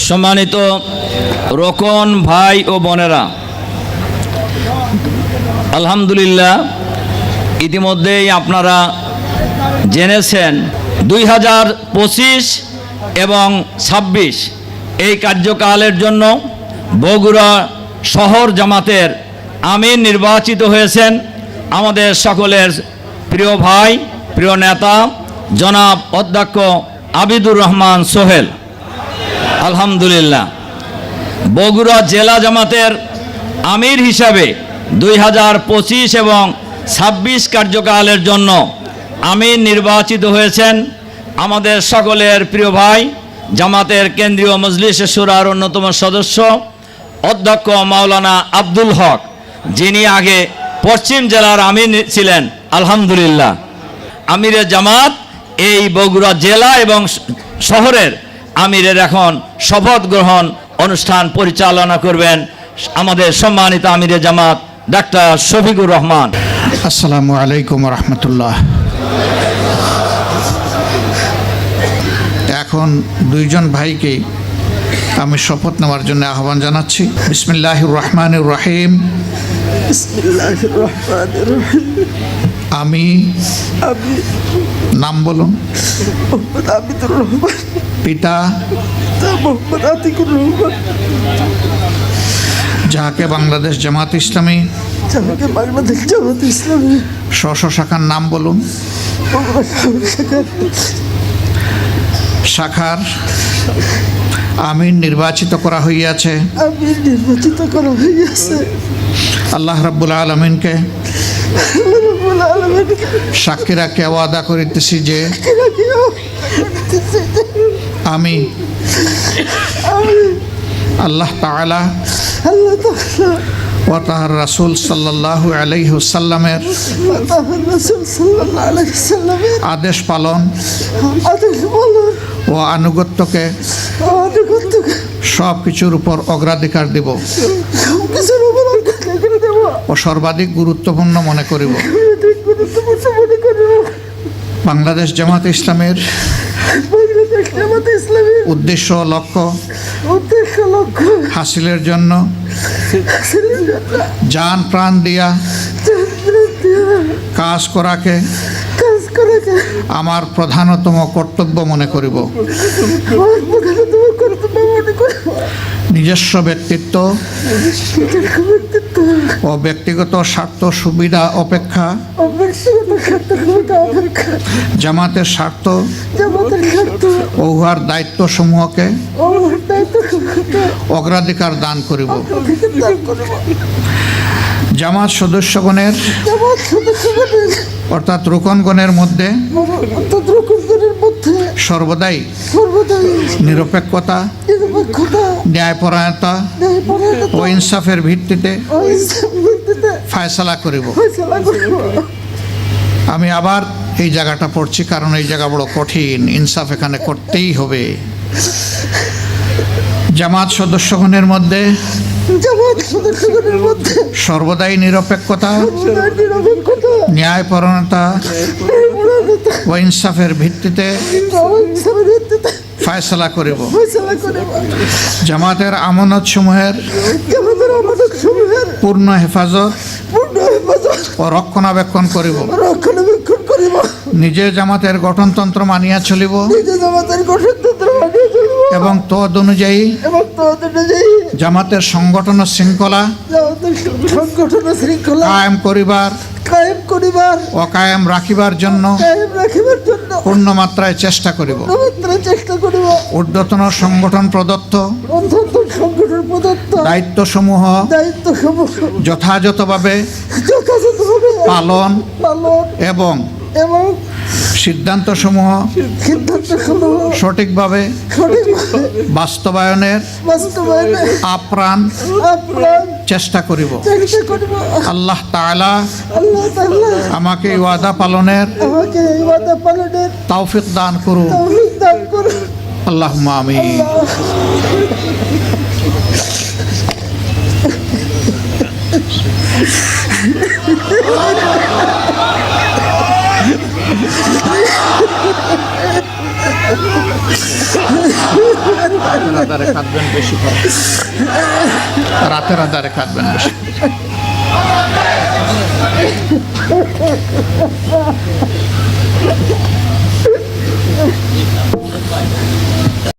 সম্মানিত রোকন ভাই ও বোনেরা, আলহামদুলিল্লাহ, ইতিমধ্যেই আপনারা জেনেছেন 2025 এবং 26 এই কার্যকালের জন্য বগুড়া শহর জামাতের আমির নির্বাচিত হয়েছেন আমাদের সকলের প্রিয় ভাই, প্রিয় নেতা জনাব অধ্যক্ষ আবিদুর রহমান সোহেল। আলহামদুলিল্লাহ, বগুড়া জেলা জামাতের আমির হিসাবে 2025 এবং 26 কার্যকালের জন্য আমির নির্বাচিত হয়েছেন আমাদের সকলের প্রিয় ভাই, জামাতের কেন্দ্রীয় মজলিসে শুরার অন্যতম সদস্য অধ্যক্ষ মাওলানা আব্দুল হক, যিনি আগে পশ্চিম জেলার আমির ছিলেন। আলহামদুলিল্লাহ, আমিরে জামাত এই বগুড়া জেলা এবং শহরের আমিরের এখন শপথ গ্রহণ অনুষ্ঠান পরিচালনা করবেন আমাদের সম্মানিত আমিরে জামাত ডাক্তার শফিকুর রহমান। আসসালামু আলাইকুম রহমতুল্লাহ। এখন দুইজন ভাইকে আমি শপথ নেওয়ার জন্য আহ্বান জানাচ্ছি। বিসমিল্লাহির রহমানির রহিম। আমি নাম বলুন। পিতা যাহাকে বাংলাদেশ জামাত ইসলামী স্ব শাখার নাম বলুন। শাখার আমির নির্বাচিত করা হইয়াছে। আল্লাহ রাব্বুল আলামিনকে সাক্ষী রাখে ওয়াদা করিতেছি যে আমি আল্লাহ তাআলা ও তাহার রাসূল সাল্লাল্লাহু আলাইহি ওয়াসাল্লামের আদেশ পালন ও আনুগত্যকে সব কিছুর উপর অগ্রাধিকার দেব ও সর্বাধিক গুরুত্বপূর্ণ মনে করিব। বাংলাদেশ জামাত ইসলামের উদ্দেশ্য লক্ষ্য হাসিলের জন্য জান প্রাণ দিয়া কাজ করাকে আমার প্রধানতম কর্তব্য মনে করিব। নিজস্ব ব্যক্তিত্ব ও ব্যক্তিগত স্বার্থ সুবিধা অপেক্ষা জামাতের স্বার্থ ও উহার দায়িত্ব সমূহকে অগ্রাধিকার দান করিব। জামাত সদস্যগণের অর্থাৎ রুকনগণের মধ্যে সর্বদাই নিরপেক্ষতা, ন্যায়পরায়ণতা ও ইনসাফের ভিত্তিতে ফায়সালা করিব। আমি আবার এই জায়গাটা পড়ছি, কারণ এই জায়গা বড় কঠিন। ইনসাফ এখানে করতেই হবে। জামাত সদস্যগণের মধ্যে সর্বদাই নিরপেক্ষতা, ন্যায়পরায়ণতা ও ইনসাফের ভিত্তিতে ফায়সালা করিব। জামাতের আমানত সমূহের পূর্ণ হেফাজত ও রক্ষণাবেক্ষণ করিব। নিজের জামাতের গঠনতন্ত্র মানিয়া চলিব এবং তদ অনুযায়ী জামাতের সংগঠন শৃঙ্খলা কায়েম করিবার ও কায়েম রাখিবার জন্য পূর্ণ মাত্রায় চেষ্টা করিব। ঊর্ধ্বতন সংগঠন প্রদত্ত দায়িত্ব সমূহ যথাযথভাবে পালন এবং সিদ্ধান্ত সমূহ সঠিকভাবে বাস্তবায়নের আপ্রাণ চেষ্টা করিব। আল্লাহ তাআলা আমাকে ওয়াদা পালনের তৌফিক দান করুন। আল্লাহুম্মা আমিন। রাতের আধারে কাঁদবেন বেশি করে, রাতের আধারে কাঁদবেন বেশি।